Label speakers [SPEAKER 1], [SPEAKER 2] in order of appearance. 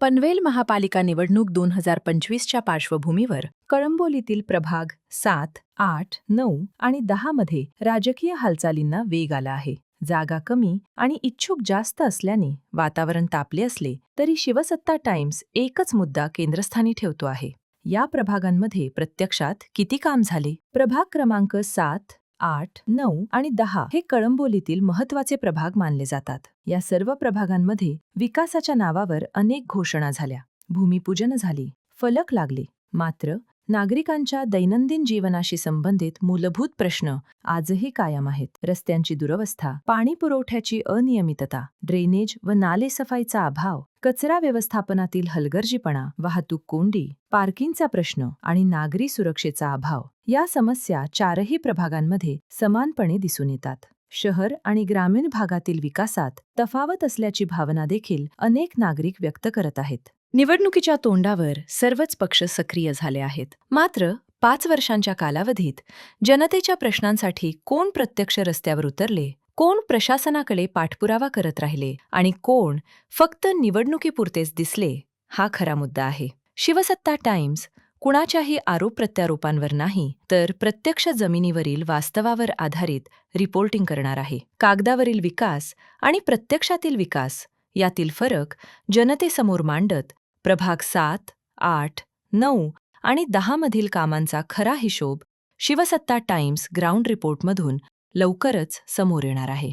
[SPEAKER 1] पनवेल महापालिका निवडणूक 2025च्या पार्श्वभूमीवर कळंबोलीतील प्रभाग 7, 8, 9 आणि 10 मध्ये राजकीय हालचालींना वेग आला आहे. जागा कमी आणि इच्छुक जास्त असल्याने वातावरण तापले असले तरी शिवसत्ता टाइम्स एकच मुद्दा केंद्रस्थानी ठेवतो आहे. या प्रभागांमध्ये प्रत्यक्षात किती काम झाले? प्रभाग क्रमांक 7, 8, 9 आणि 10 हे कळंबोलीतील महत्त्वाचे प्रभाग मानले जातात. या सर्व प्रभागांमध्ये विकासाच्या नावावर अनेक घोषणा झाल्या, भूमिपूजन झाली, फलक लागले. मात्र नागरिकांच्या दैनंदिन जीवनाशी संबंधित मूलभूत प्रश्न आजही कायम आहेत. रस्त्यांची दुरवस्था, पाणी पुरवठ्याची अनियमितता, ड्रेनेज व नालेसफाईचा अभाव, कचरा व्यवस्थापनातील हलगर्जीपणा, वाहतूक कोंडी, पार्किंगचा प्रश्न आणि नागरी सुरक्षेचा अभाव या समस्या चारही प्रभागांमध्ये समानपणे दिसून येतात. शहर आणि ग्रामीण भागातील विकासात तफावत असल्याची भावना देखील अनेक नागरिक व्यक्त करत आहेत. निवडणुकीच्या तोंडावर सर्वच पक्ष सक्रिय झाले आहेत. मात्र 5 वर्षांच्या कालावधीत जनतेच्या प्रश्नांसाठी कोण प्रत्यक्ष रस्त्यावर उतरले, कोण प्रशासनाकडे पाठपुरावा करत राहिले आणि कोण फक्त निवडणुकीपुरतेच दिसले, हा खरा मुद्दा आहे. शिवसत्ता टाइम्स कुणाच्याही आरोप प्रत्यारोपांवर नाही, तर प्रत्यक्ष जमिनीवरील वास्तवावर आधारित रिपोर्टिंग करणार आहे. कागदावरील विकास आणि प्रत्यक्षातील विकास यातील फरक जनतेसमोर मांडत प्रभाग 7, 8, 9 आणि 10 मधील कामांचा खरा हिशोब शिवसत्ता टाइम्स ग्राउंड रिपोर्टमधून लवकरच समोर येणार आहे.